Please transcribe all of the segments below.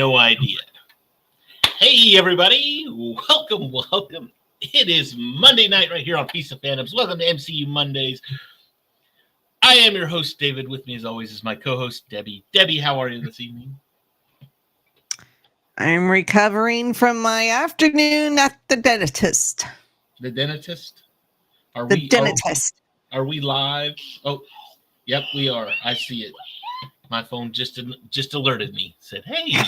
no idea. Hey, everybody. Welcome. It is Monday night right here on Piece of Fandoms. Welcome to MCU Mondays. I am your host, David. With me, as always, is my co-host, Debbie. Debbie, how are you this evening? I'm recovering from my afternoon at the dentist. The dentist? Are we live? Oh, yep, we are. I see it. My phone just alerted me. Said, hey.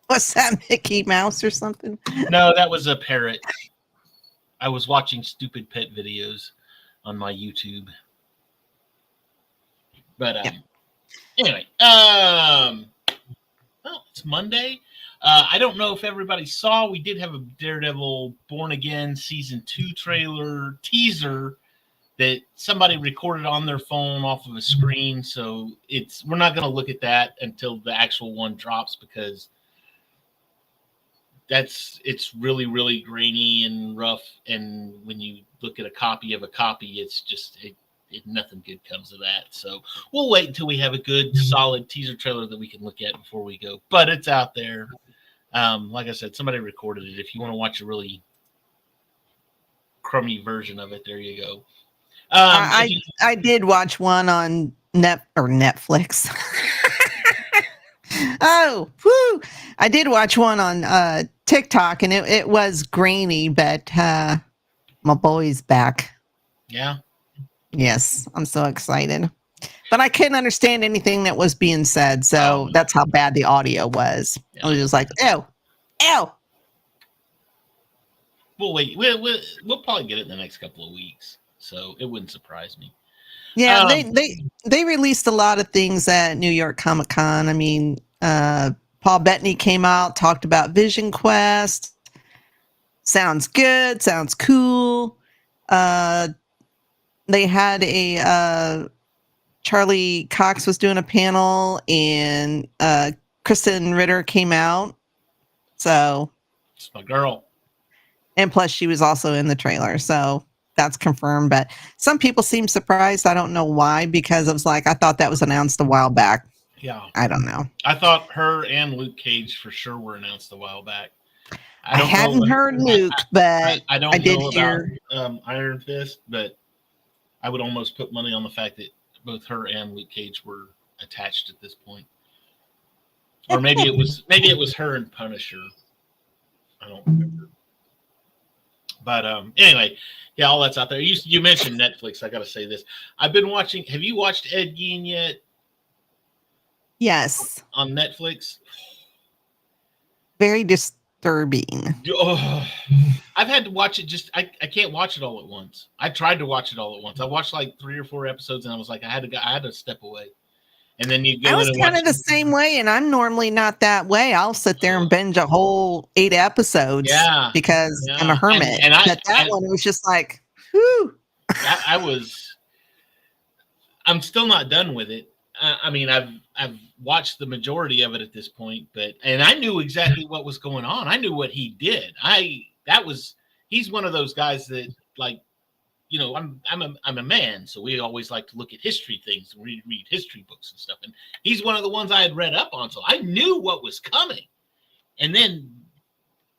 What's that, Mickey Mouse or something? No, that was a parrot. I was watching stupid pet videos on my YouTube. But anyway, well, it's Monday. I don't know if everybody saw. We did have a Daredevil Born Again Season 2 trailer teaser that somebody recorded on their phone off of a screen. So we're not going to look at that until the actual one drops because it's really, really grainy and rough. And when you look at a copy of a copy, it's just nothing good comes of that. So we'll wait until we have a good, solid teaser trailer that we can look at before we go. But it's out there. Like I said, somebody recorded it. If you want to watch a really crummy version of it, there you go. I did watch one on Netflix. Oh, whoo! I did watch one on TikTok, and it was grainy, but my boy's back. Yeah. Yes, I'm so excited. But I couldn't understand anything that was being said, so that's how bad the audio was. Yeah. I was just like, ew. Well, wait, we'll probably get it in the next couple of weeks, so it wouldn't surprise me. Yeah, they released a lot of things at New York Comic Con. I mean, Paul Bettany came out, talked about Vision Quest. Sounds good. Sounds cool. They had a Charlie Cox was doing a panel, and Kristen Ritter came out. So it's my girl. And plus, she was also in the trailer. So that's confirmed. But some people seem surprised. I don't know why, because it was like, I thought that was announced a while back. Yeah. I don't know. I thought her and Luke Cage for sure were announced a while back. I hadn't heard Luke, but I did hear Iron Fist, but I would almost put money on the fact that both her and Luke Cage were attached at this point. Or maybe it was her and Punisher. I don't remember. But anyway, yeah, all that's out there. You mentioned Netflix. I got to say this. I've been watching. Have you watched Ed Gein yet? Yes. On Netflix. Very disturbing. Oh, I've had to watch it. I can't watch it all at once. I tried to watch it all at once. I watched like 3 or 4 episodes, and I was like, I had to step away. And then you go. I was kind of the same way, and I'm normally not that way. I'll sit there and binge a whole 8 episodes, because I'm a hermit. But that one was just like, whew. I'm still not done with it. I mean, I've watched the majority of it at this point, and I knew exactly what was going on. I knew what he did. He's one of those guys that, like, you know, I'm a man, so we always like to look at history things and read history books and stuff. And he's one of the ones I had read up on, so I knew what was coming. And then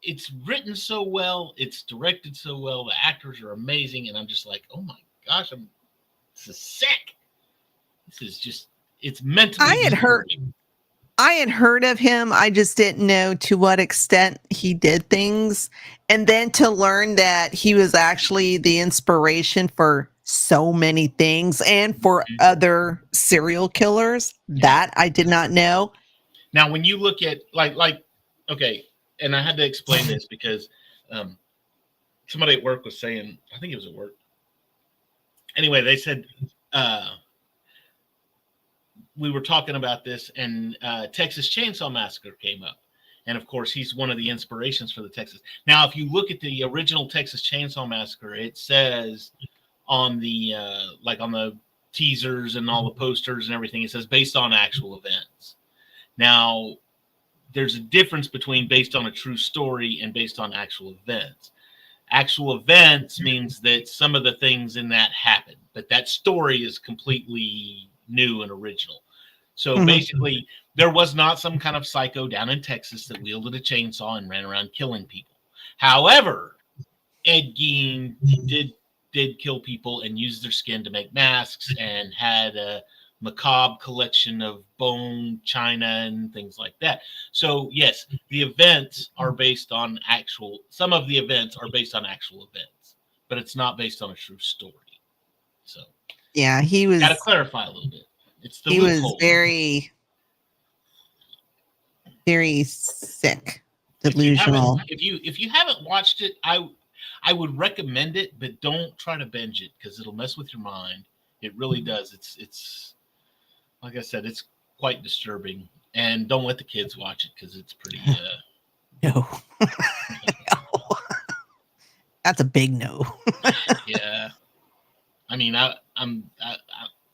it's written so well, it's directed so well, the actors are amazing, and I'm just like, oh my gosh, this is sick. This is just, it's meant to be. I had heard of him. I just didn't know to what extent he did things. And then to learn that he was actually the inspiration for so many things and for other serial killers, that I did not know. Now, when you look at okay, and I had to explain this because somebody at work was saying, I think it was at work. Anyway, they said, we were talking about this, and Texas Chainsaw Massacre came up. And of course, he's one of the inspirations for the Texas. Now, if you look at the original Texas Chainsaw Massacre, it says on the on the teasers and all the posters and everything, it says based on actual events. Now, there's a difference between based on a true story and based on actual events. Actual events means that some of the things in that happened, but that story is completely new and original. So basically, There was not some kind of psycho down in Texas that wielded a chainsaw and ran around killing people. However, Ed Gein did kill people and use their skin to make masks and had a macabre collection of bone, china, and things like that. So yes, the events are based on actual. Some of the events are based on actual events, but it's not based on a true story. So Yeah, he was. Got to clarify a little bit. It's the He loophole. was very, very sick, delusional. If you haven't watched it, I would recommend it, but don't try to binge it because it'll mess with your mind. It really does. It's like I said, it's quite disturbing. And don't let the kids watch it because it's pretty. No. That's a big no. Yeah. I mean,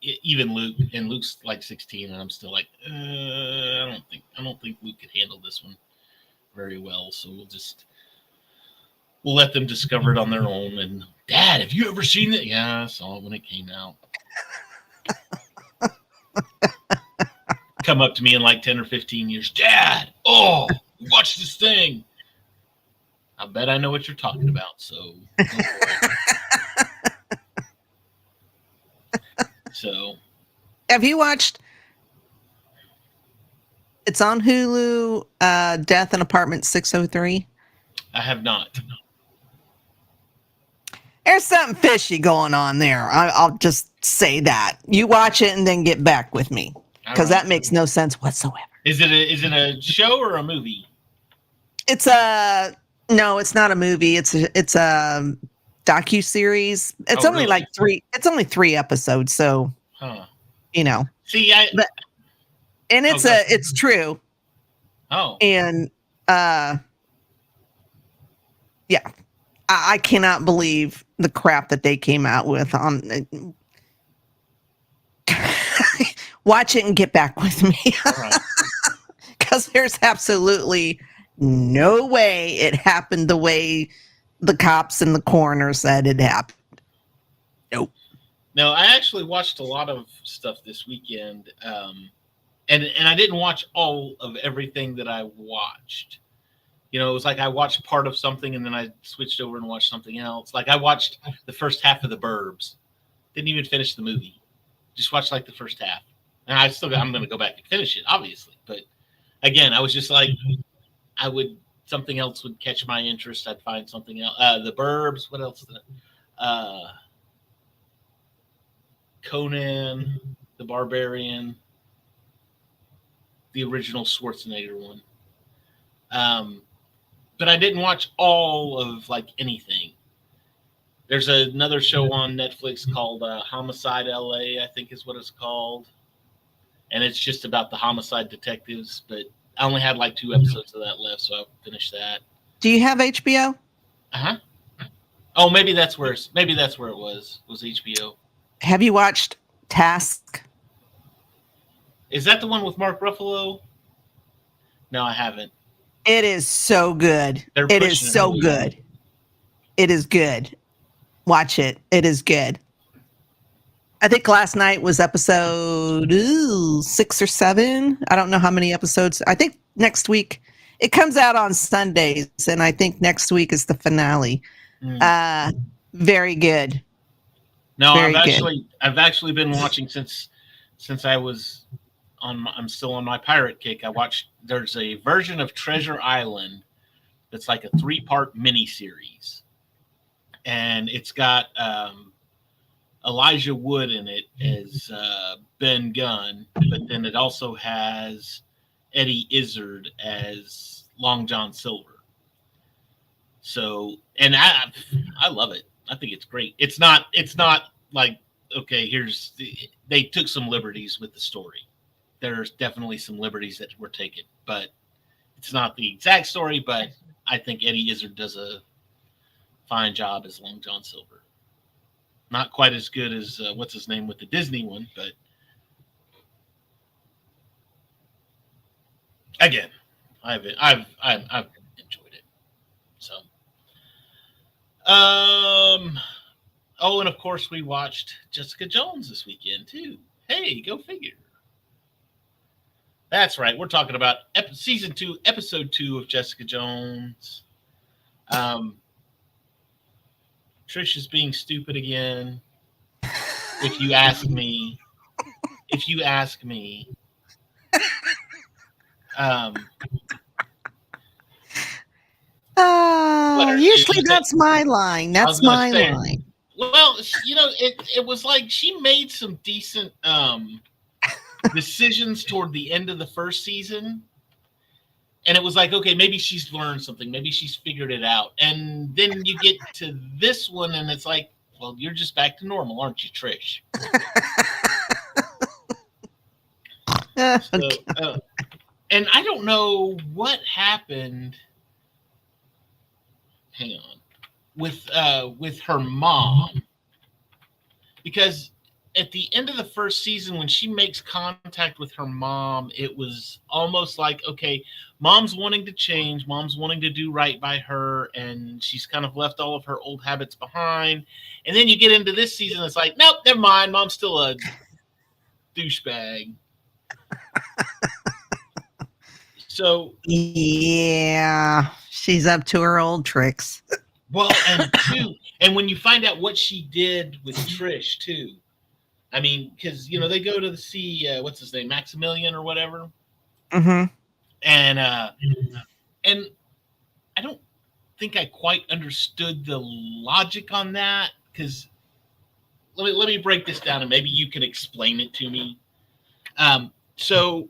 even Luke, and Luke's like 16, and I'm still like, I don't think Luke could handle this one very well. So we'll let them discover it on their own. And Dad, have you ever seen it? Yeah, I saw it when it came out. Come up to me in like 10 or 15 years, Dad, watch this thing. I bet I know what you're talking about. So. So, have you watched? It's on Hulu. Death in Apartment 603. I have not. There's something fishy going on there. I'll just say that. You watch it and then get back with me because that makes no sense whatsoever. Is it a show or a movie? It's no, it's not a movie. It's a docu-series. It's only really? It's only 3 episodes, so you know. See, it's true. Oh. And yeah. I cannot believe the crap that they came out with on watch it and get back with me. Because there's absolutely no way it happened the way the cops and the coroner said it happened. Nope. No, I actually watched a lot of stuff this weekend, and I didn't watch all of everything that I watched. You know, it was like I watched part of something and then I switched over and watched something else. Like I watched the first half of The Burbs, didn't even finish the movie, just watched like the first half, and I'm going to go back and finish it, obviously. But again, I was just like, something else would catch my interest. I'd find something else. The Burbs. What else? Conan the Barbarian, the original Schwarzenegger one. But I didn't watch all of like anything. There's another show on Netflix called Homicide LA, I think is what it's called. And it's just about the homicide detectives, but I only had like 2 episodes of that left, so I'll finish that. Do you have HBO? Uh-huh. Oh, maybe that's where it was HBO. Have you watched Task? Is that the one with Mark Ruffalo? No, I haven't. It is so good. It is so good. It is good. Watch it. It is good. I think last night was episode 6 or 7. I don't know how many episodes. I think next week it comes out on Sundays, and I think next week is the finale. Very good. No, I've actually been watching since I was I'm still on my pirate kick. There's a version of Treasure Island that's like a 3-part miniseries, and it's got Elijah Wood in it as Ben Gunn, but then it also has Eddie Izzard as Long John Silver. So, and I love it. I think it's great. It's not like, okay, they took some liberties with the story. There's definitely some liberties that were taken, but it's not the exact story. But I think Eddie Izzard does a fine job as Long John Silver. Not quite as good as what's his name with the Disney one, but again, I've enjoyed it. So, and of course we watched Jessica Jones this weekend too. Hey, go figure. That's right. We're talking about season 2, episode 2 of Jessica Jones. Trish is being stupid again. If you ask me. If you ask me. Usually that's my line. I was That's gonna my say, line. well, it was like she made some decent decisions toward the end of the first season. And it was like, okay, maybe she's learned something. Maybe she's figured it out. And then you get to this one, and it's like, well, you're just back to normal, aren't you, Trish? So, and I don't know what happened. Hang on, with her mom, because at the end of the first season, when she makes contact with her mom, it was almost like, okay, mom's wanting to change, mom's wanting to do right by her, and she's kind of left all of her old habits behind. And then you get into this season, it's like, nope, never mind, mom's still a douchebag. So yeah, she's up to her old tricks. Well, and when you find out what she did with Trish too, I mean, because they go to see what's his name, Maximilian or whatever, Mm-hmm. and I don't think I quite understood the logic on that, because let me break this down and maybe you can explain it to me. So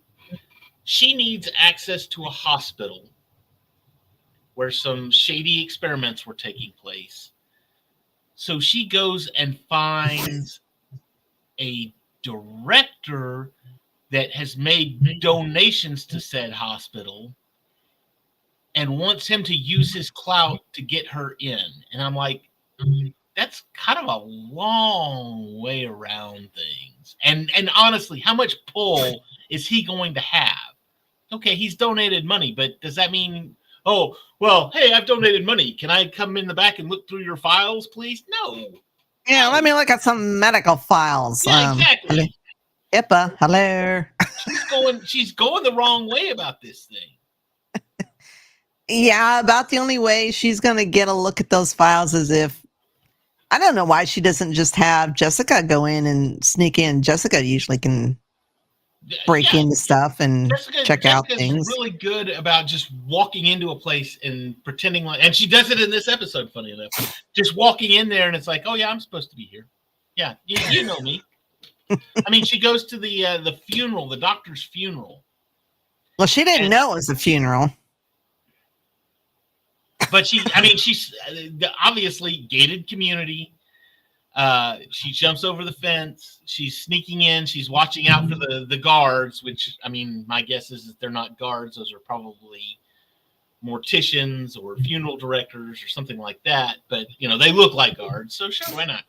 she needs access to a hospital where some shady experiments were taking place. So she goes and finds a director that has made donations to said hospital and wants him to use his clout to get her in. And I'm like, that's kind of a long way around things. And honestly, how much pull is he going to have? Okay, he's donated money, but does that mean, oh, well, hey, I've donated money. Can I come in the back and look through your files, please? No. Yeah, let me look at some medical files. Yeah, exactly. HIPAA, hello. She's going the wrong way about this thing. Yeah, about the only way she's going to get a look at those files is if, I don't know why she doesn't just have Jessica go in and sneak in. Jessica usually can break into stuff and check out things. Really good about just walking into a place and pretending like, and she does it in this episode, funny enough, just walking in there and it's like, oh yeah, I'm supposed to be here. Yeah, you know me. I mean, she goes to the funeral, the doctor's funeral. Well, she didn't know it was a funeral. But she's obviously gated community. She jumps over the fence. She's sneaking in. She's watching out for the guards, which, I mean, my guess is that they're not guards. Those are probably morticians or funeral directors or something like that. But, they look like guards. So sure, why not?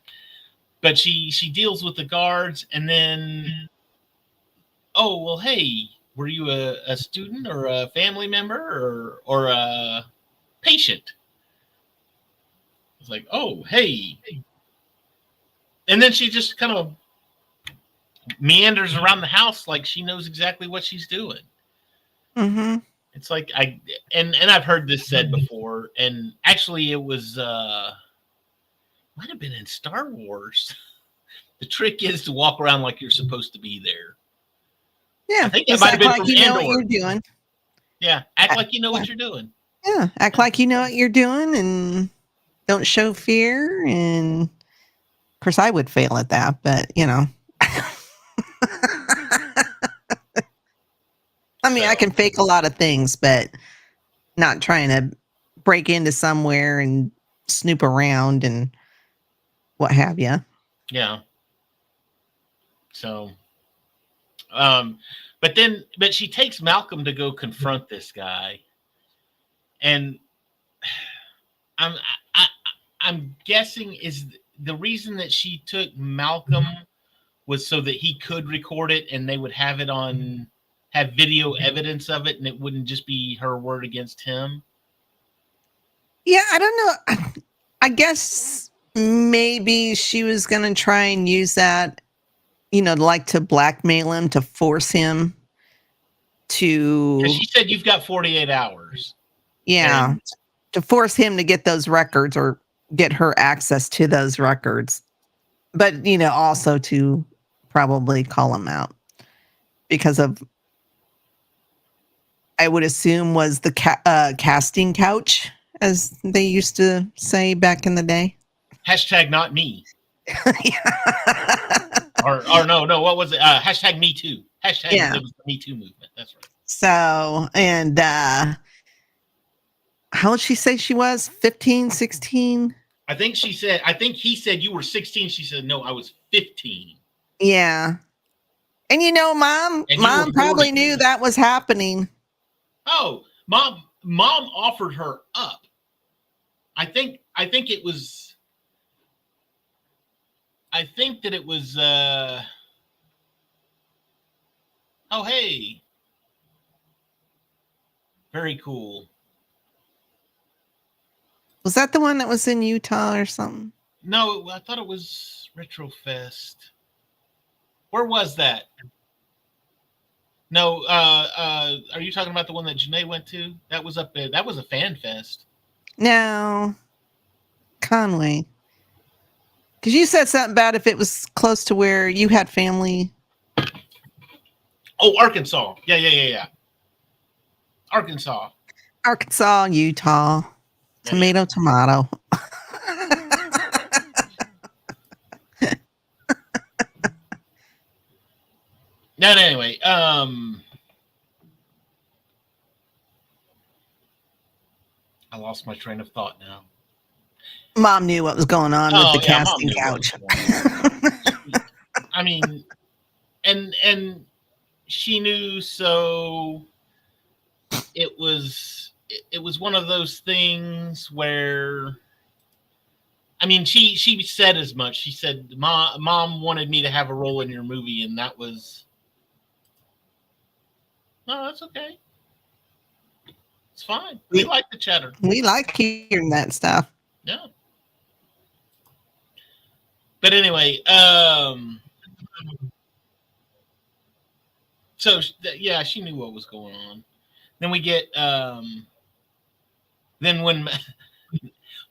But she deals with the guards, and then, oh, well, hey, were you a student or a family member or a patient? It's like, oh, hey. And then she just kind of meanders around the house like she knows exactly what she's doing. Mm-hmm. It's like and I've heard this said before, and actually it was might have been in Star Wars. The trick is to walk around like you're supposed to be there. Yeah, I think that might have been from Andor. Know what you're doing. Yeah, act like you know what you're doing. Yeah, act like you know what you're doing and don't show fear. And of course, I would fail at that, but I mean, I can fake a lot of things, but not trying to break into somewhere and snoop around and what have you. Yeah. So, but she takes Malcolm to go confront this guy, and I'm guessing is the reason that she took Malcolm was so that he could record it and they would have video evidence of it, and it wouldn't just be her word against him. Yeah, I don't know. I guess maybe she was going to try and use that, like to blackmail him, to force him to. She said you've got 48 hours. Yeah, to force him to get those records or get her access to those records. But, also to probably call him out because of, I would assume, was the casting couch, as they used to say back in the day. Hashtag not me. Yeah. or no, what was it? Hashtag me too. Hashtag it was the Me Too movement. That's right. So, and how would she say she was? 15, 16? I think he said you were 16. She said, no, I was 15. Yeah. And mom probably knew that was happening. Oh, mom offered her up. I think it was. I think that it was. Oh, hey. Very cool. Was that the one that was in Utah or something? No, I thought it was Retrofest. Where was that? No, are you talking about the one that Janae went to? That was up there. That was a fan fest. No. Conway. Because you said something about if it was close to where you had family. Oh, Arkansas. Yeah. Arkansas, Utah. Tomato. No, anyway, I lost my train of thought now. Mom knew what was going on with the casting couch. I mean, and she knew, so it was one of those things where, I mean, she said as much. She said, Mom wanted me to have a role in your movie, and that was, no, that's okay. It's fine. We like the cheddar. We like hearing that stuff. Yeah. But anyway, so yeah, she knew what was going on. Then we get, then when,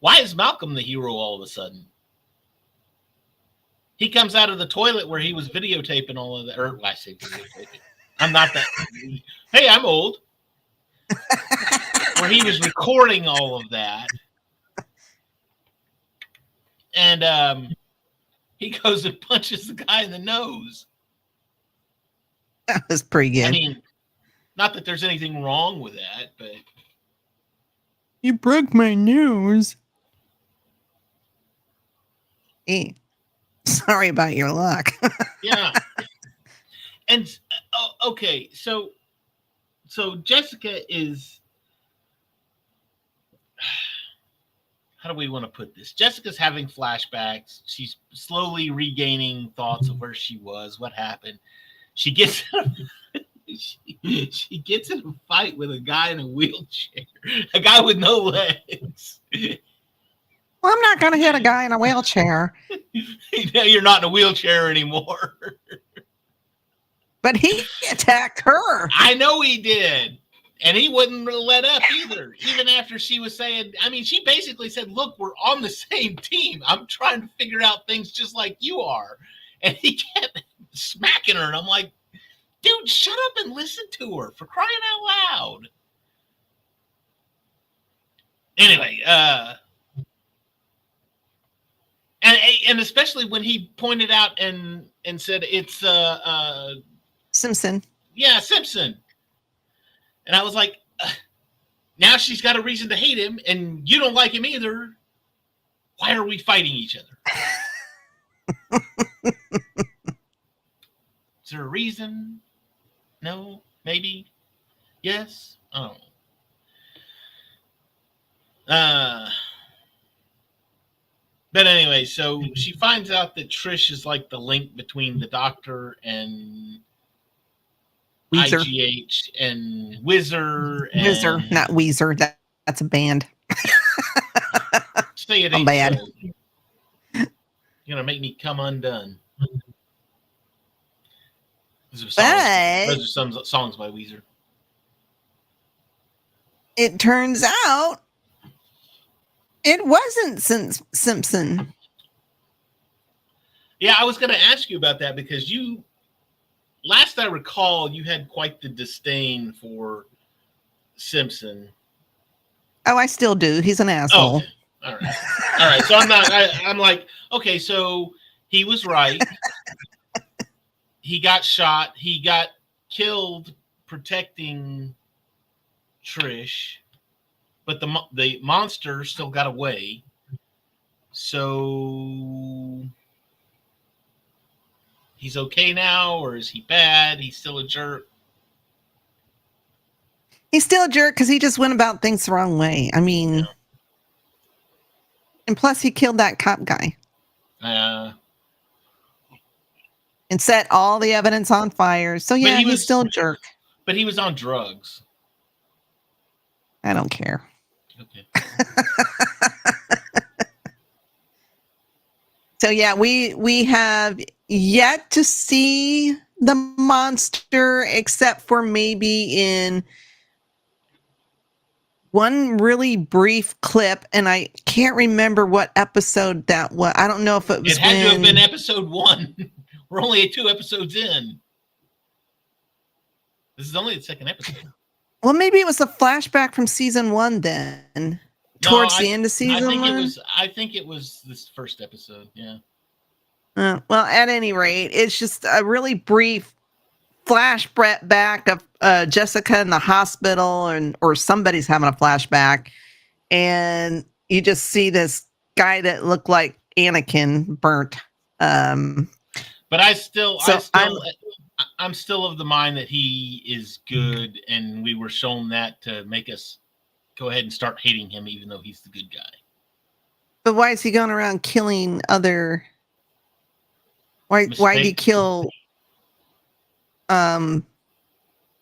why is Malcolm the hero all of a sudden? He comes out of the toilet where he was videotaping all of that, or I say videotaping. I'm not that. Hey, I'm old. Where he was recording all of that. And he goes and punches the guy in the nose. That was pretty good. I mean, not that there's anything wrong with that, but. You broke my nose. Hey, sorry about your luck. Yeah. And okay, so Jessica is, how do we want to put this? Jessica's having flashbacks. She's slowly regaining thoughts of where she was, what happened. She gets she gets in a fight with a guy in a wheelchair, a guy with no legs. Well, I'm not going to hit a guy in a wheelchair. You're not in a wheelchair anymore. But he attacked her. I know he did. And he wouldn't let up either. Even after she was saying, I mean, she basically said, look, we're on the same team. I'm trying to figure out things just like you are. And he kept smacking her. And I'm like, dude, shut up and listen to her, for crying out loud. Anyway, and especially when he pointed out and said it's Simpson. Yeah, Simpson. And I was like, now she's got a reason to hate him, and you don't like him either. Why are we fighting each other? Is there a reason? No? Maybe? Yes? I don't know. But anyway, so she finds out that Trish is like the link between the Doctor and Weezer. IGH and Whizzer. Whizzer, not Weezer. That's a band. Say it ain't bad. So. You're gonna make me come undone. Those are some songs by Weezer. it turns out it wasn't Simpson. Yeah, I was going to ask you about that because last I recall, you had quite the disdain for Simpson. Oh, I still do. He's an asshole. Okay. All right. So I'm like, okay, so he was right. He got shot. He got killed protecting Trish, but the monster still got away. So he's okay now, or is he bad? He's still a jerk. He's still a jerk because he just went about things the wrong way. I mean, Yeah. And plus he killed that cop guy. And set all the evidence on fire. So yeah, he's still a jerk. But he was on drugs. I don't care. Okay. So yeah, we have yet to see the monster except for maybe in one really brief clip, and I can't remember what episode that was. I don't know if it was. It had to have been episode 1. We're only 2 episodes in. This is only the second episode. Well, maybe it was a flashback from season 1 then. Towards the end of season 1? I think it was this first episode, yeah. Well, at any rate, it's just a really brief flashback of Jessica in the hospital, or somebody's having a flashback, and you just see this guy that looked like Anakin burnt. But I'm still of the mind that he is good, and we were shown that to make us go ahead and start hating him, even though he's the good guy. But why is he going around killing other? Why did he kill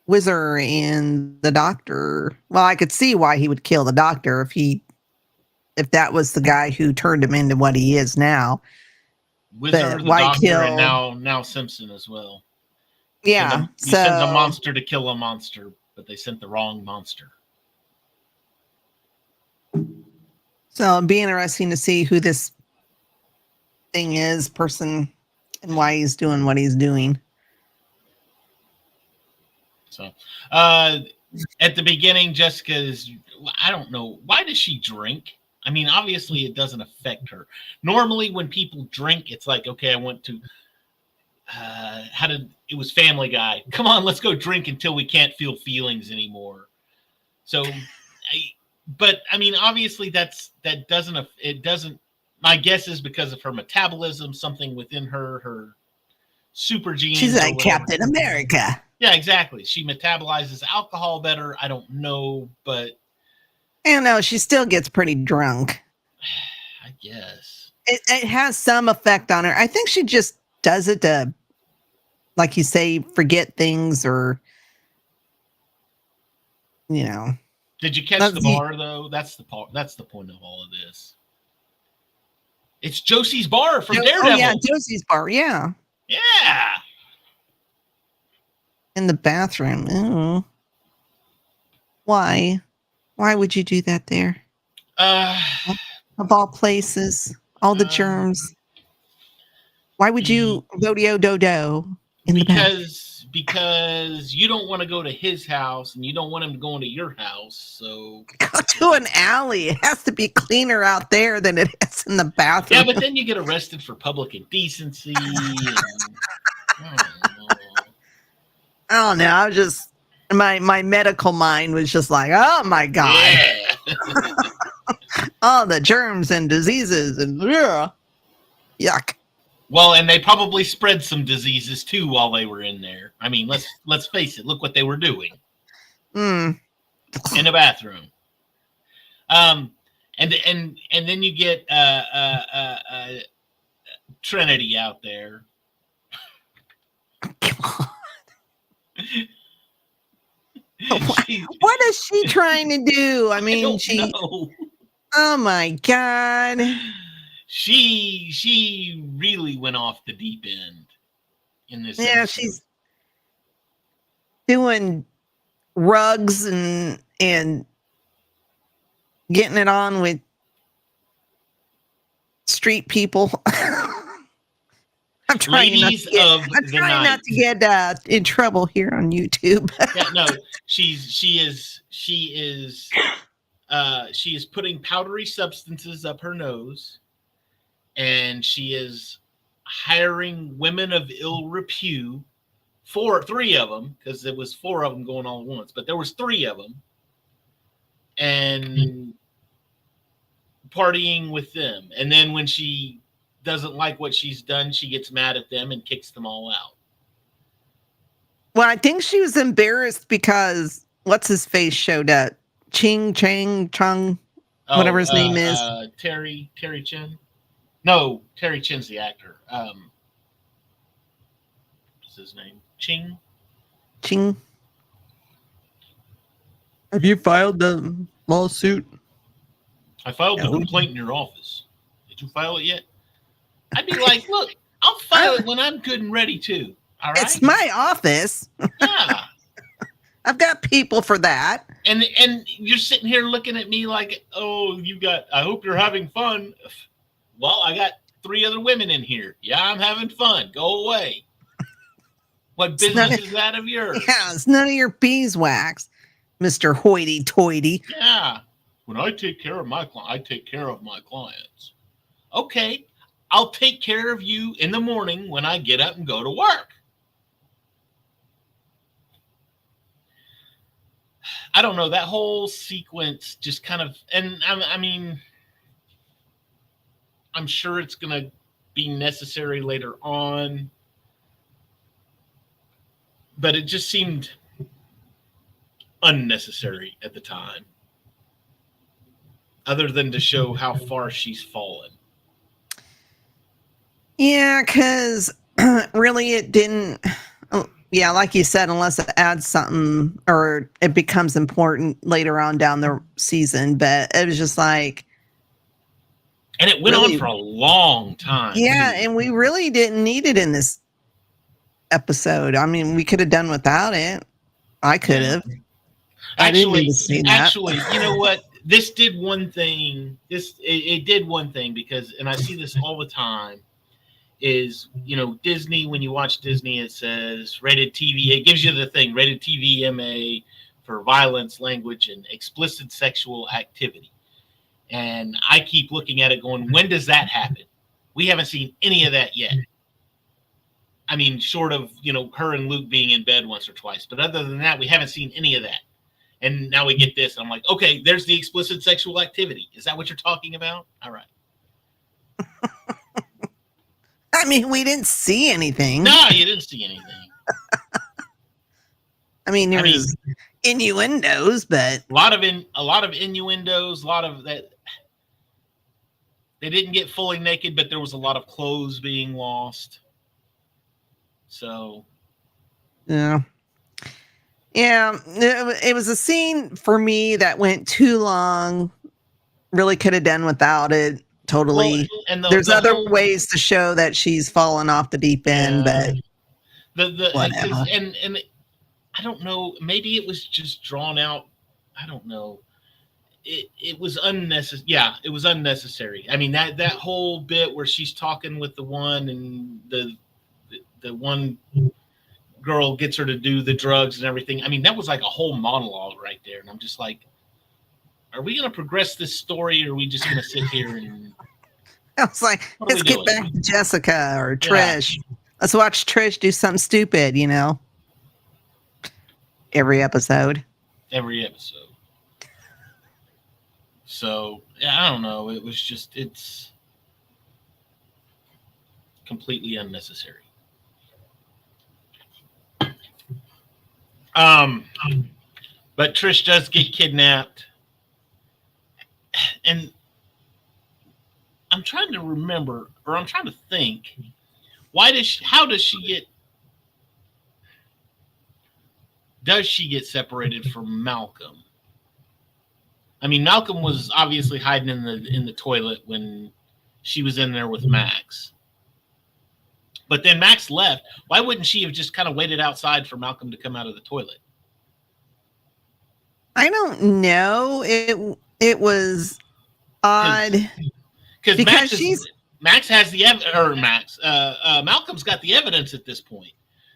Whizzer and the doctor? Well, I could see why he would kill the doctor if that was the guy who turned him into what he is now. Whizzer, the doctor, and now Simpson as well. Yeah. You sent a monster to kill a monster, but they sent the wrong monster. So it'd be interesting to see who this thing is, person, and why he's doing what he's doing. So, at the beginning, Jessica I don't know, why does she drink? I mean, obviously it doesn't affect her. Normally when people drink, it's like, okay, I want to, it was Family Guy. Come on, let's go drink until we can't feel feelings anymore. So, but I mean, obviously it doesn't, my guess is because of her metabolism, something within her super genes. She's like Captain America. Yeah, exactly. She metabolizes alcohol better. I don't know, but I don't know. She still gets pretty drunk. I guess it has some effect on her. I think she just does it to, like you say, forget things, or you know. Did you catch the bar though? That's the point of all of this. It's Josie's bar from Daredevil. Oh yeah, Josie's bar. Yeah. Yeah. In the bathroom. Oh. Why? Why would you do that there? Of all places, all the germs. Why would you rodeo dodo in the bathroom? Because you don't want to go to his house and you don't want him to go into your house. So go to an alley. It has to be cleaner out there than it is in the bathroom. Yeah, but then you get arrested for public indecency. I don't know. I was just my medical mind was just like, oh my God. Yeah. All the germs and diseases and yuck. Well, and they probably spread some diseases too while they were in there. I mean, let's face it. Look what they were doing in a bathroom. And then you get Trinity out there. What is she trying to do? I mean, know. Oh my God. She really went off the deep end in this. Yeah, episode. She's doing rugs and getting it on with street people. I'm trying Ladies of the night. not to get in trouble here on YouTube. Yeah, no, she is putting powdery substances up her nose, and she is hiring women of ill repute. Three of them, because there was 4 of them going all at once, but there was 3 of them, and partying with them. And then when she doesn't like what she's done, she gets mad at them and kicks them all out. Well, I think she was embarrassed because what's his face showed up. Chung, whatever his name is. Terry Chin. No, Terry Chin's the actor. What's his name? Ching. Have you filed the lawsuit? I filed the complaint in your office. Did you file it yet? I'd be like, look, I'll file it when I'm good and ready too. All right. It's my office. Yeah. I've got people for that. And you're sitting here looking at me like, oh, I hope you're having fun. Well, I got 3 other women in here. Yeah, I'm having fun. Go away. What business is that of yours? Yeah, it's none of your beeswax, Mr. Hoity-toity. Yeah. When I take care of my client, I take care of my clients. Okay. I'll take care of you in the morning when I get up and go to work. I don't know. That whole sequence just kind of, and I mean, I'm sure it's going to be necessary later on, but it just seemed unnecessary at the time, other than to show how far she's fallen. Yeah, because really it didn't. Yeah, like you said, unless it adds something or it becomes important later on down the season. But it was just like. And it went on for a long time. Yeah, and we really didn't need it in this episode. I mean, we could have done without it. I could have. Actually, you know what? This did one thing. It did one thing because, and I see this all the time, is, you know, Disney, when you watch Disney, it says rated TV. It gives you the thing, rated TV MA for violence, language, and explicit sexual activity. And I keep looking at it going, when does that happen? We haven't seen any of that yet. I mean, short of, you know, her and Luke being in bed once or twice. But other than that, we haven't seen any of that. And now we get this. I'm like, okay, there's the explicit sexual activity. Is that what you're talking about? All right. I mean, we didn't see anything. No, you didn't see anything. I mean, there was innuendos, but a lot of innuendos, a lot of that. They didn't get fully naked, but there was a lot of clothes being lost. So, yeah, it was a scene for me that went too long. Really could have done without it. Totally. Well, and there's other ways to show that she's fallen off the deep end, but whatever. And I don't know. Maybe it was just drawn out. I don't know. It was unnecessary. Yeah, it was unnecessary. I mean, that whole bit where she's talking with the one and the one girl gets her to do the drugs and everything. I mean, that was like a whole monologue right there. And I'm just like, are we going to progress this story, or are we just going to sit here and... I was like, let's get back to Jessica or Trish. Yeah. Let's watch Trish do something stupid, you know? Every episode. So, yeah, I don't know. It was just, it's completely unnecessary. But Trish does get kidnapped. And I'm trying to remember, or I'm trying to think, how does she get separated from Malcolm? I mean, Malcolm was obviously hiding in the toilet when she was in there with Max. But then Max left. Why wouldn't she have just kind of waited outside for Malcolm to come out of the toilet? I don't know. it was odd because because Max has the Malcolm's got the evidence at this point.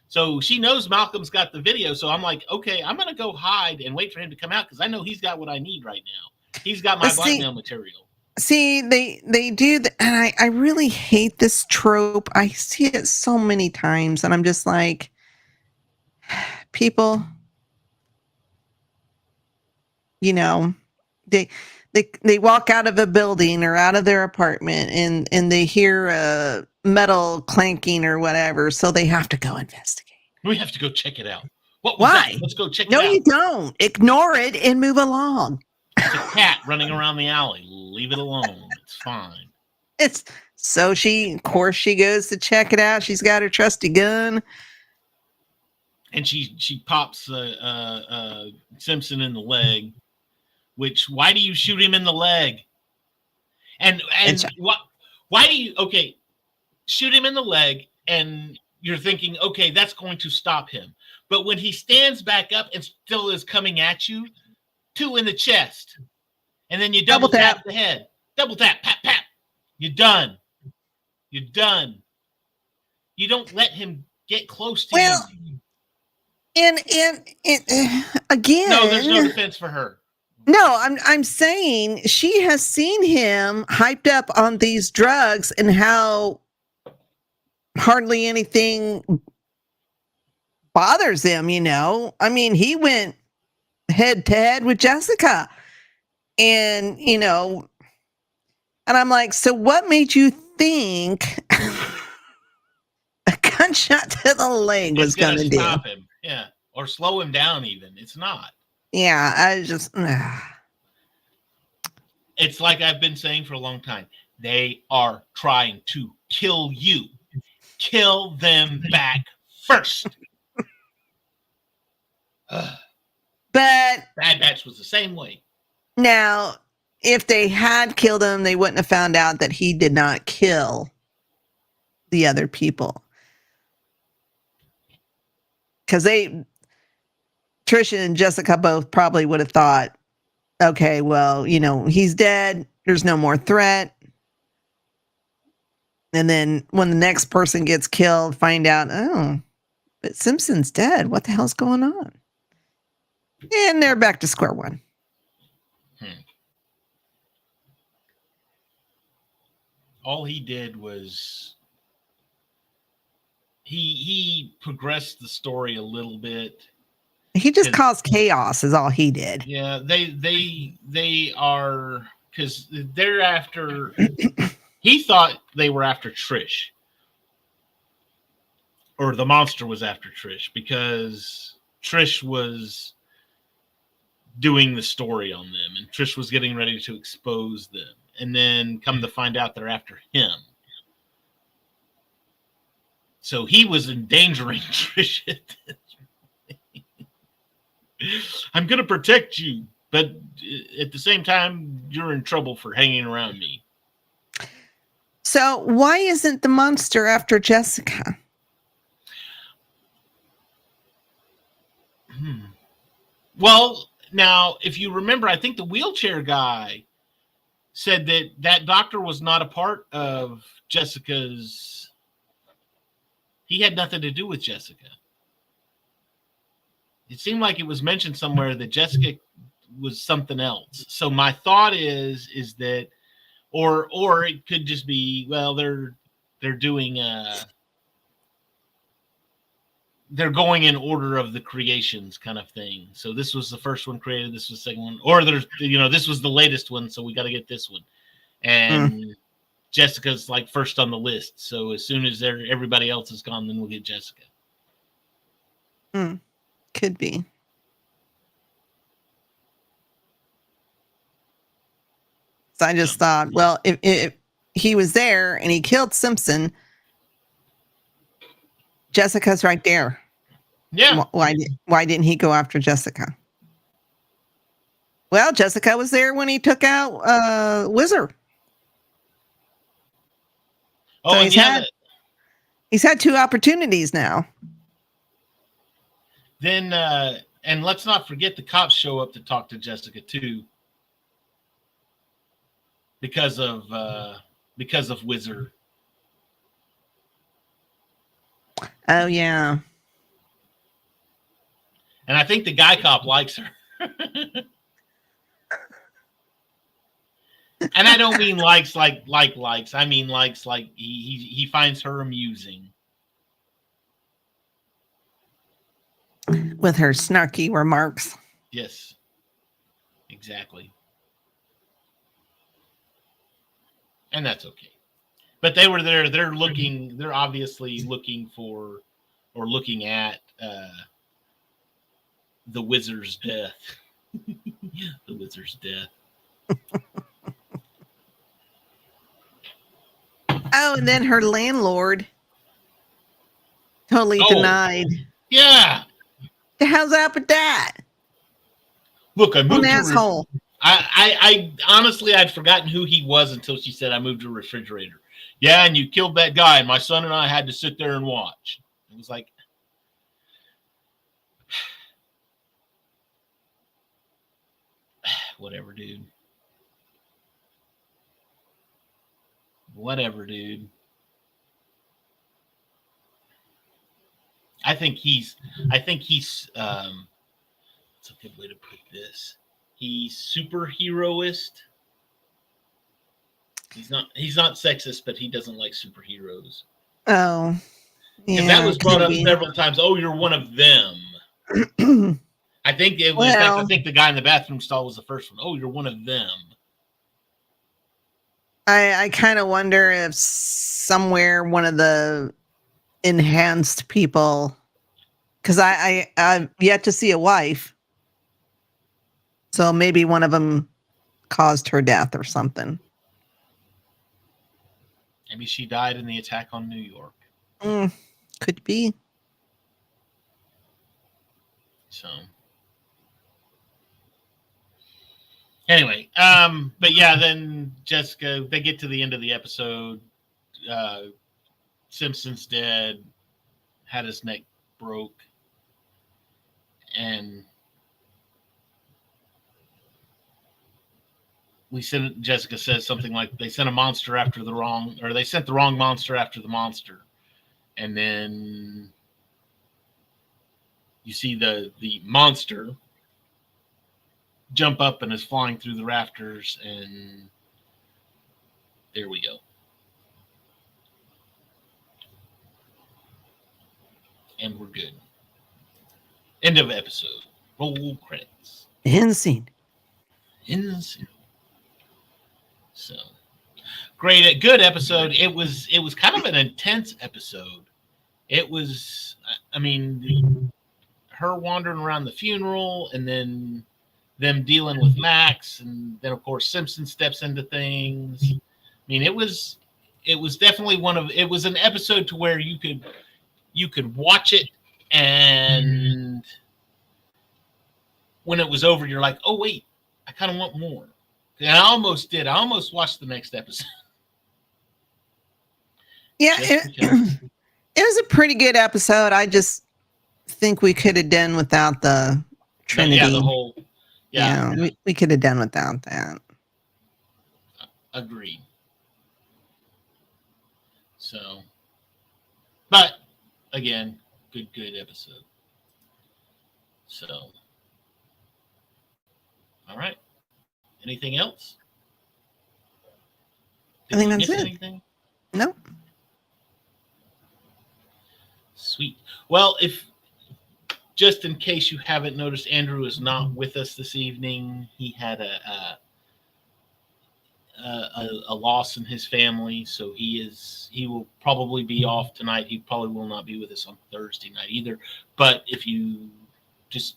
So she knows Malcolm's got the video. So I'm like, okay, I'm gonna go hide and wait for him to come out because I know he's got what I need right now. He's got my blackmail material. See, they do that, and I really hate this trope. I see it so many times, and I'm just like, people, you know, they walk out of a building or out of their apartment, and they hear a metal clanking or whatever, so they have to go investigate. We have to go check it out. What was Why? that? Let's go check it No, out. you don't. Ignore it and move along. It's a cat running around the alley. Leave it alone. It's fine. It's so of course, she goes to check it out. She's got her trusty gun, and she pops Simpson in the leg. Which, why do you shoot him in the leg? And why do you shoot him in the leg? And you're thinking, okay, that's going to stop him. But when he stands back up and still is coming at you, 2 in the chest, and then you double tap the head, double tap, pat, pat. You're done. You're done. You don't let him get close to you. And again, no, there's no defense for her. No, I'm saying she has seen him hyped up on these drugs and how hardly anything bothers him, you know. I mean, he went head to head with Jessica. And, you know, and I'm like, so what made you think a gunshot to the leg was going to stop him? Yeah. Or slow him down even. It's not. Yeah, I just... It's like I've been saying for a long time. They are trying to kill you. Kill them back first. But Bad Batch was the same way. Now, if they had killed him, they wouldn't have found out that he did not kill the other people. Because Trisha and Jessica both probably would have thought, okay, well, you know, he's dead. There's no more threat. And then when the next person gets killed, find out, oh, but Simpson's dead. What the hell's going on? And they're back to square one. All he did was he progressed the story a little bit. He just caused chaos is all he did. Yeah, they are, because they're after he thought they were after Trish. Or the monster was after Trish because Trish was doing the story on them and Trish was getting ready to expose them. And then come to find out they're after him. So he was endangering Trish. I'm going to protect you, but at the same time, you're in trouble for hanging around me. So why isn't the monster after Jessica? Well, now, if you remember, I think the wheelchair guy said that doctor was not a part of Jessica's. He had nothing to do with Jessica. It seemed like it was mentioned somewhere that Jessica was something else. So my thought is that, or it could just be, well, they're doing they're going in order of the creations kind of thing. So this was the first one created. This was the second one, or there's, this was the latest one. So we got to get this one. And Jessica's like first on the list. So as soon as everybody else is gone, then we'll get Jessica. Could be. So I just thought, well, if he was there and he killed Simpson, Jessica's right there. Yeah. Why didn't he go after Jessica? Well, Jessica was there when he took out Wizard. Oh, so he's had 2 opportunities now. Then and let's not forget the cops show up to talk to Jessica too. because of Wizard. Oh yeah. And I think the guy cop likes her. And I don't mean likes like likes. I mean likes like he finds her amusing. With her snarky remarks. Yes. Exactly. And that's okay. But they were there. They're obviously looking for or looking at the Wizard's death. The Wizard's death. Oh, and then her landlord totally denied. Yeah. The hell's up with that? Look, I moved an asshole. I honestly, I'd forgotten who he was until she said I moved a refrigerator. Yeah, and you killed that guy, and my son and I had to sit there and watch. It was like, whatever, dude. Whatever, dude. I think he's what's a good way to put this? He's superheroist. He's not sexist, but he doesn't like superheroes. Oh. Yeah, that was brought up several times. Oh, you're one of them. I think it was. Well, I think the guy in the bathroom stall was the first one. Oh, you're one of them. I kind of wonder if somewhere one of the enhanced people, because I've yet to see a wife, so maybe one of them caused her death or something. Maybe she died in the attack on New York. Could be. So. Anyway, but yeah, then Jessica, they get to the end of the episode. Simpson's dead, had his neck broke, and Jessica says something like they sent the wrong monster after the monster. And then you see the monster jump up and is flying through the rafters, and there we go. And we're good. End of episode. Roll credits. End scene. So great, good episode. It was kind of an intense episode. It was, I mean, her wandering around the funeral, and then them dealing with Max, and then of course Simpson steps into things. I mean, it was definitely it was an episode to where you could watch it, and when it was over, you're like, oh wait, I kind of want more. And I almost did. I almost watched the next episode. Yeah, it was a pretty good episode. I just think we could have done without the Trinity. Yeah, the whole. Yeah, we could have done without that. Agreed. So, but again, good episode. So, all right. Anything else? I think that's it. Anything? Nope. Sweet. Well, if just in case you haven't noticed, Andrew is not with us this evening. He had a loss in his family, so he will probably be off tonight. He probably will not be with us on Thursday night either. But if you just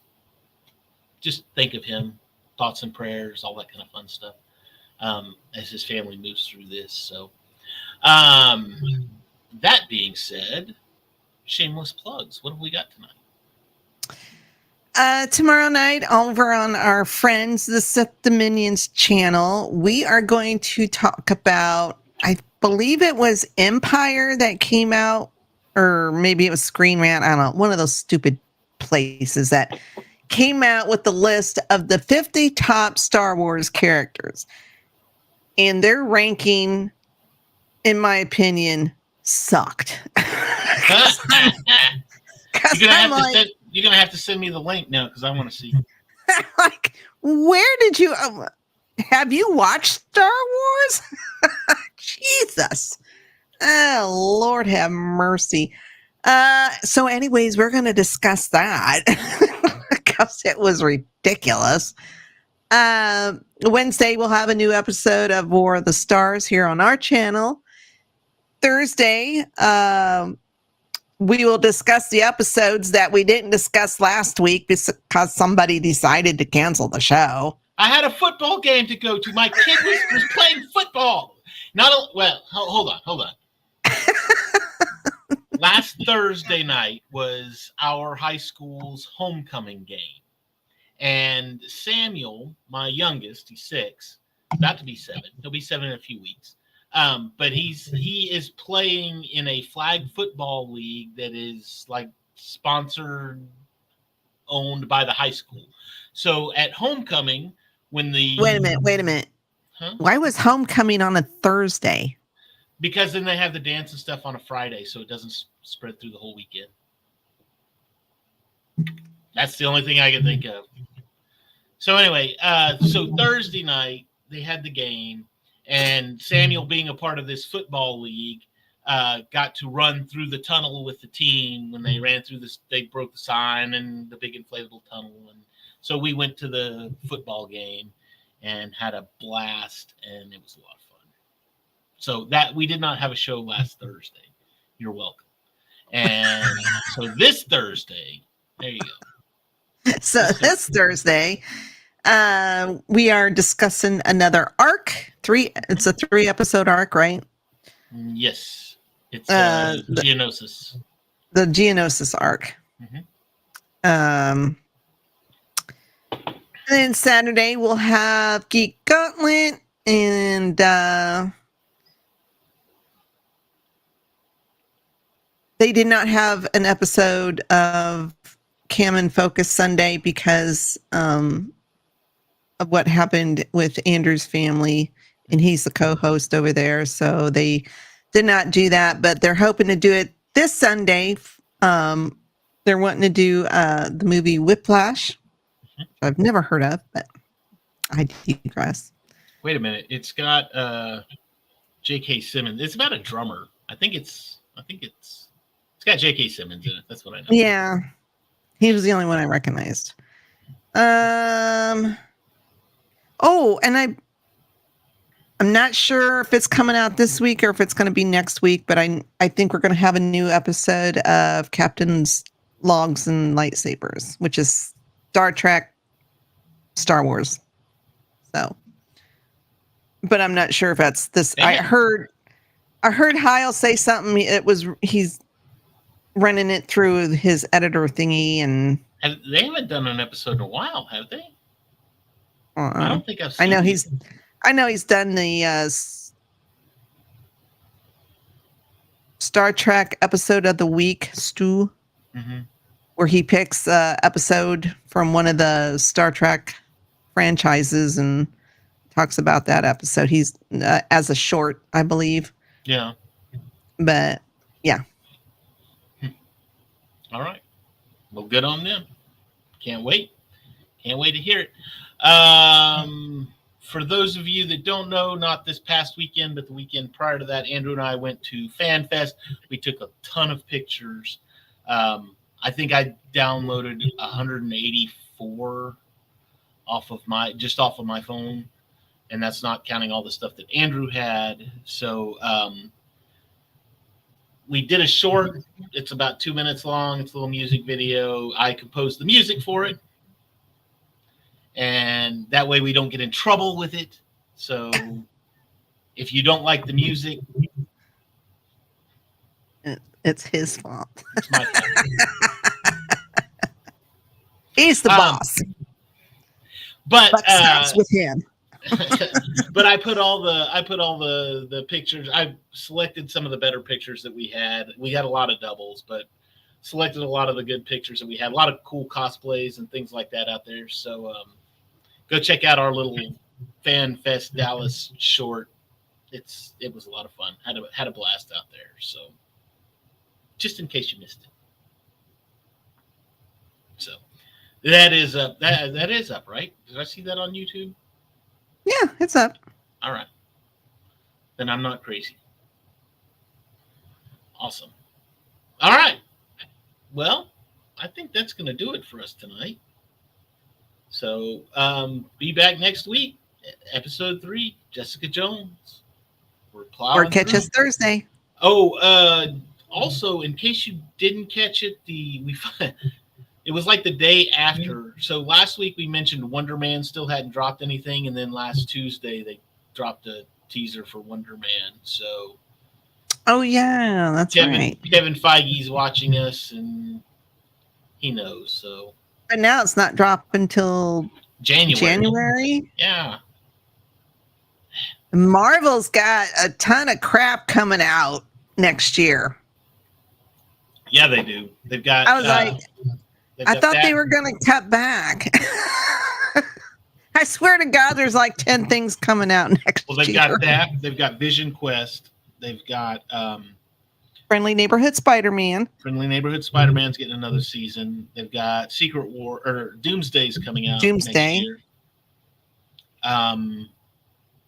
think of him, thoughts and prayers, all that kind of fun stuff, as his family moves through this. So, that being said, shameless plugs. What have we got tonight? Tomorrow night, over on our friends, the Sith Dominions channel, we are going to talk about, I believe it was Empire that came out, or maybe it was Screen Rant, I don't know, one of those stupid places that came out with the list of the 50 top Star Wars characters. and their ranking, in my opinion, sucked. You're gonna have to send me the link now because I want to see. Like, where did you have you watched Star Wars? Jesus. Oh, Lord have mercy. So anyways, we're going to discuss that because it was ridiculous. Wednesday, we'll have a new episode of War of the Stars here on our channel. Thursday, we will discuss the episodes that we didn't discuss last week because somebody decided to cancel the show. I had a football game to go to. My kid was playing football. Hold on. Last Thursday night was our high school's homecoming game. And Samuel, my youngest, he's 6, about to be 7. He'll be 7 in a few weeks. But he is playing in a flag football league that is like sponsored, owned by the high school. So at homecoming, when the wait a minute. Huh? Why was homecoming on a Thursday? Because then they have the dance and stuff on a Friday, so it doesn't spread through the whole weekend. That's the only thing I can think of. So anyway, so Thursday night they had the game, and Samuel, being a part of this football league, got to run through the tunnel with the team. When they ran through this, they broke the sign and the big inflatable tunnel, and so we went to the football game and had a blast, and it was a lot of fun. So that we did not have a show last Thursday. You're welcome. And so this Thursday, there you go. So this Thursday, we are discussing another arc. It's a 3-episode arc, right? Yes. It's Geonosis. The Geonosis arc. Mm-hmm. And then Saturday we'll have Geek Gauntlet, and they did not have an episode of Cam and Focus Sunday because of what happened with Andrew's family, and he's the co-host over there, so they did not do that, but they're hoping to do it this Sunday. They're wanting to do the movie Whiplash, which I've never heard of, but I digress. Wait a minute. It's got J.K. Simmons. It's about a drummer. I think it's got J.K. Simmons in it. That's what I know. Yeah. He was the only one I recognized. And I'm not sure if it's coming out this week or if it's going to be next week, but I think we're going to have a new episode of Captain's Logs and Lightsabers, which is Star Trek, Star Wars. So, but I'm not sure if that's this. I heard Heil say something. He's running it through his editor thingy, and they haven't done an episode in a while, have they? I don't think I've seen I know he's done the Star Trek episode of the week, Stu, where he picks an episode from one of the Star Trek franchises and talks about that episode. He's as a short, I believe. Yeah. But yeah. All right. Well, good on them. Can't wait. Can't wait to hear it. For those of you that don't know, not this past weekend, but the weekend prior to that, Andrew and I went to Fan Fest. We took a ton of pictures. I think I downloaded 184 off of my phone, and that's not counting all the stuff that Andrew had. So we did a short. It's about 2 minutes long. It's a little music video. I composed the music for it. And that way we don't get in trouble with it. So if you don't like the music, it's his fault. It's my fault. He's the boss. But starts with him. But I put all the pictures. I selected some of the better pictures that we had. We had a lot of doubles, but selected a lot of the good pictures that we had. A lot of cool cosplays and things like that out there. So go check out our little Fan Fest Dallas short. It was a lot of fun. Had a blast out there. So just in case you missed it. So that is up. That is up, right? Did I see that on YouTube? Yeah, it's up. All right. Then I'm not crazy. Awesome. All right. Well, I think that's going to do it for us tonight. So be back next week, episode 3, Jessica Jones. We're plowing Or catch through. us Thursday. Oh, also, in case you didn't catch it, it was like the day after. So last week we mentioned Wonder Man still hadn't dropped anything, and then last Tuesday they dropped a teaser for Wonder Man. So Oh yeah, that's right. Kevin Feige's watching us, and he knows. So, but now it's not dropping until January. Yeah. Marvel's got a ton of crap coming out next year. Yeah, they do. They've got. I was I thought they were going to cut back. I swear to God, there's like 10 things coming out next year. Well, they've got that. They've got Vision Quest. They've got Friendly Neighborhood Spider-Man. Friendly Neighborhood Spider-Man's getting another season. They've got Secret War or Doomsday's coming out. Doomsday. Next year.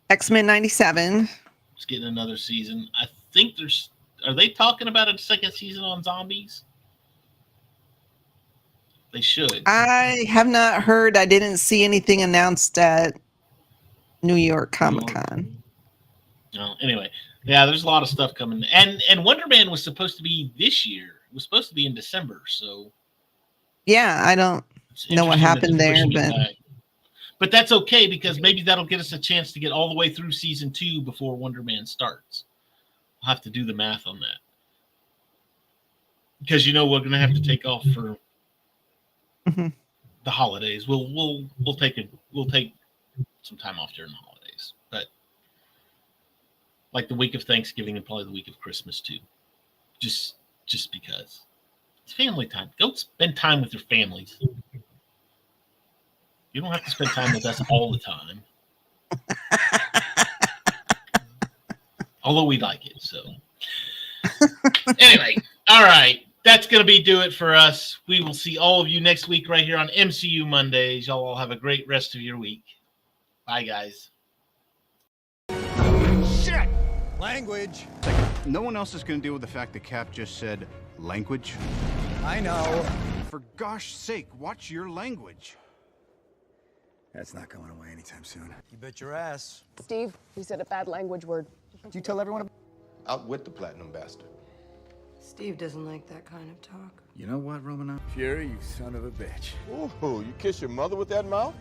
X-Men 97. It's getting another season. I think are they talking about a second season on zombies? They should. I have not heard. I didn't see anything announced at New York Comic Con. No, anyway, yeah, there's a lot of stuff coming, and Wonder Man was supposed to be this year. It was supposed to be in December, so yeah, I don't know what happened there, but that's okay because maybe that'll get us a chance to get all the way through season 2 before Wonder Man starts. I'll have to do the math on that because we're going to have to take off for the holidays. We'll take some time off during the holidays, but like the week of Thanksgiving and probably the week of Christmas too. Just because it's family time. Go spend time with your families. You don't have to spend time with us all the time. Although we like it, so. Anyway, all right. That's going to do it for us. We will see all of you next week right here on MCU Mondays. Y'all all have a great rest of your week. Bye, guys. Shit! Language. No one else is going to deal with the fact that Cap just said language. I know. For gosh sake, watch your language. That's not going away anytime soon. You bet your ass. Steve, he said a bad language word. Did you tell everyone? Outwit the platinum bastard. Steve doesn't like that kind of talk. You know what, Romanoff? Fury, you son of a bitch. Ooh, you kiss your mother with that mouth?